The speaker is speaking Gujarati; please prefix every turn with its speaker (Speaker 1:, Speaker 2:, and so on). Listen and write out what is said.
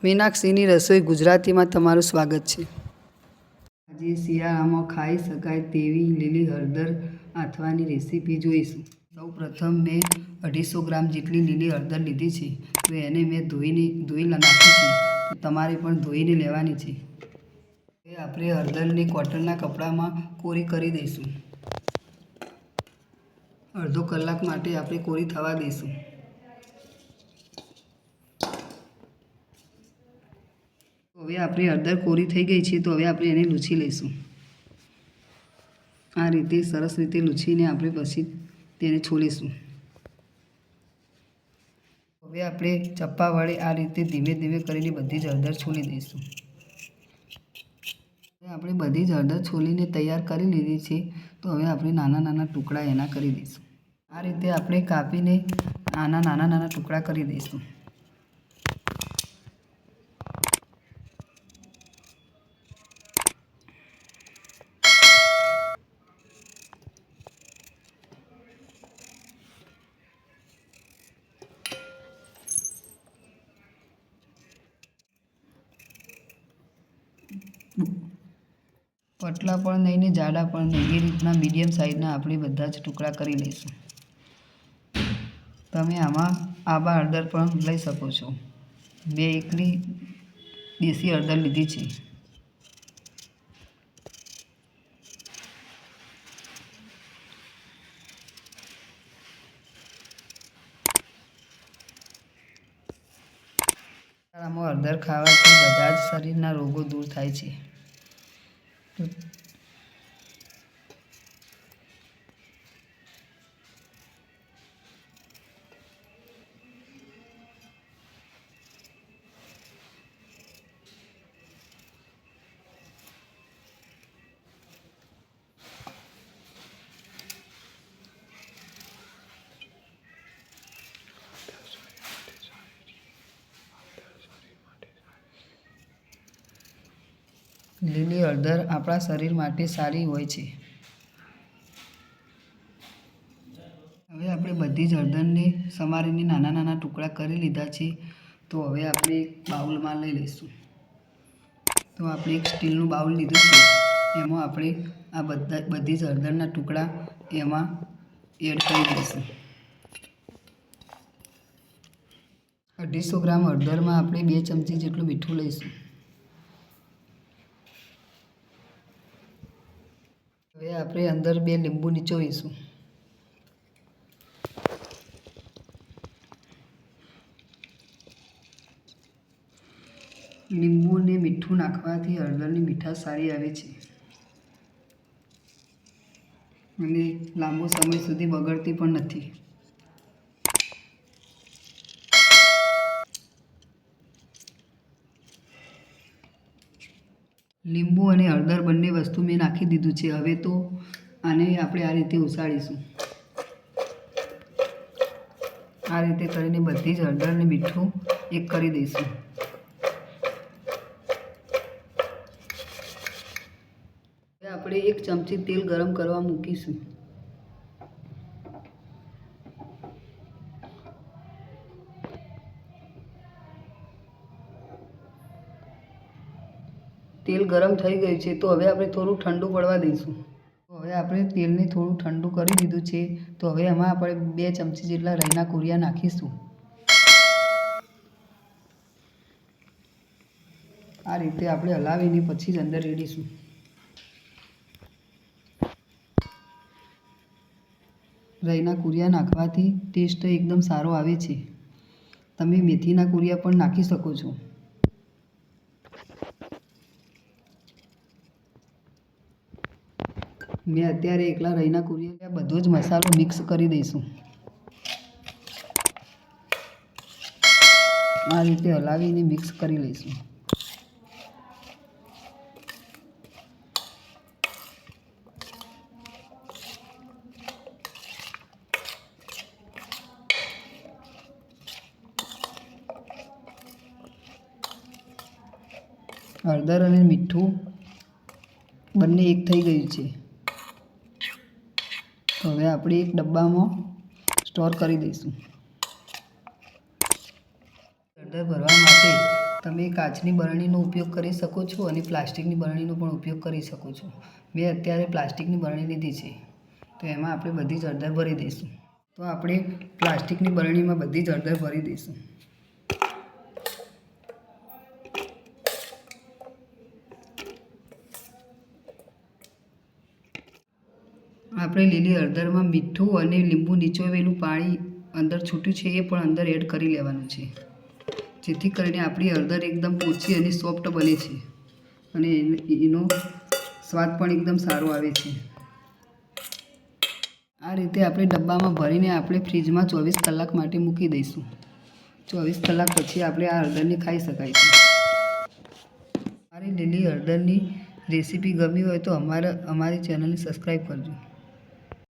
Speaker 1: મીનાક્ષીની રસોઈ ગુજરાતીમાં તમારું સ્વાગત છે। આજે શિયાળામાં ખાઈ શકાય તેવી લીલી હળદર આથવાની રેસીપી જોઈશું। સૌપ્રથમ મેં 250 ગ્રામ જેટલી લીલી હળદર લીધી છે, તો એને મેં ધોઈ નાખી છે, તો તમારે પણ ધોઈને લેવાની છે। હવે આપણે હળદરને કોટનના કપડામાં કોરી કરી દઈશું। અડધો કલાક માટે આપણે કોરી થવા દઈશું। હવે આપણી હળદર કોરી થઈ ગઈ છે, તો હવે આપણે એને લૂછી લઈશું। આ રીતે સરસ રીતે લૂછીને આપણે પછી તેને છોલીશું। હવે આપણે ચપ્પા વડે આ રીતે ધીમે ધીમે કરીને બધી જ હળદર છોલી દઈશું। હવે આપણે બધી જ હળદર છોલીને તૈયાર કરી લીધી છે, તો હવે આપણે નાના નાના ટુકડા એના કરી દઈશું। આ રીતે આપણે કાપીને નાના નાના ટુકડા કરી દઈશું। પતલા પણ નહીં ને જાડા પણ નહીં, એ રીતના મીડિયમ સાઇઝના આપણે બધા જ ટુકડા કરી લઈશું। તમે આમાં આબા હળદર પણ લઈ શકો છો। મેં એકલી દેશી હળદર લીધી છે। આમાં હળદર ખાવાથી બધા જ શરીરના રોગો દૂર થાય છે। લીલી હળદર આપણા શરીર માટે સારી હોય છે। હવે આપણે બધી જ હળદરને સમારીને નાના નાના ટુકડા કરી લીધા છે, તો હવે આપણે એક બાઉલમાં લઈ લઈશું। તો આપણે એક સ્ટીલનું બાઉલ લીધું છે, એમાં આપણે આ બધી જ હળદરના ટુકડા એમાં એડ કરી દઈશું। 250 ગ્રામ હળદરમાં આપણે 2 ચમચી જેટલું મીઠું લઈશું। હવે આપણે અંદર 2 લીંબુ નીચોવીશું। લીંબુ અને મીઠું નાખવાથી હળદરની મીઠાશ સારી આવે છે અને લાંબો સમય સુધી બગડતી પણ નથી। લીંબુ અને હળદર બંને વસ્તુ મેં નાખી દીધું છે। હવે તો આને આપણે આ રીતે ઉસાળીશું। આ રીતે કરીને બધી જ હળદર અને મીઠું એક કરી દઈશું। હવે આપણે 1 ચમચી તેલ ગરમ કરવા મૂકીશું। તેલ ગરમ થઈ ગયું છે, તો હવે આપણે થોડું ઠંડુ પડવા દઈશું। તો હવે આપણે તેલને થોડું ઠંડુ કરી દીધું છે, તો હવે એમાં આપણે 2 ચમચી જેટલા રાઈના કુરિયા નાખીશું। આ રીતે આપણે હલાવીને પછી જ અંદર રેડીશું। રાઈના કુરિયા નાખવાથી ટેસ્ટ એકદમ સારો આવે છે। તમે મેથીના કુરિયા પણ નાખી શકો છો। મેં અત્યારે એકલા રાઈના કુરિયા બધો જ મસાલો મિક્સ કરી દઈશું। આ રીતે હલાવીને મિક્સ કરી લઈશું। હળદર અને મીઠું બંને એક થઈ ગયું છે, તો હવે આપણે એક ડબ્બામાં સ્ટોર કરી દઈશું। હળદર ભરવા માટે તમે કાચની બરણીનો ઉપયોગ કરી શકો છો અને પ્લાસ્ટિકની બરણીનો પણ ઉપયોગ કરી શકો છો. મેં અત્યારે પ્લાસ્ટિકની બરણી લીધી છે, તો એમાં આપણે બધી જ હળદર ભરી દઈશું. તો આપણે પ્લાસ્ટિકની બરણીમાં બધી જ હળદર ભરી દઈશું. આપણે લીલી હળદરમાં મીઠું અને લીંબુ નીચોવેલું પાણી અંદર છૂટ્યું છે એ પણ અંદર એડ કરી લેવાનું છે, જેથી કરીને આપણી હળદર એકદમ પોચી અને સોફ્ટ બને છે અને એનો સ્વાદ પણ એકદમ સારો આવે છે. આ રીતે આપણે ડબ્બામાં ભરીને આપણે ફ્રીજમાં 24 કલાક માટે મૂકી દઈશું. 24 કલાક પછી આપણે આ હળદરને ખાઈ શકાય છે. મારી લીલી હળદરની રેસીપી ગમી હોય તો અમારી ચેનલને સબસ્ક્રાઈબ કરજો.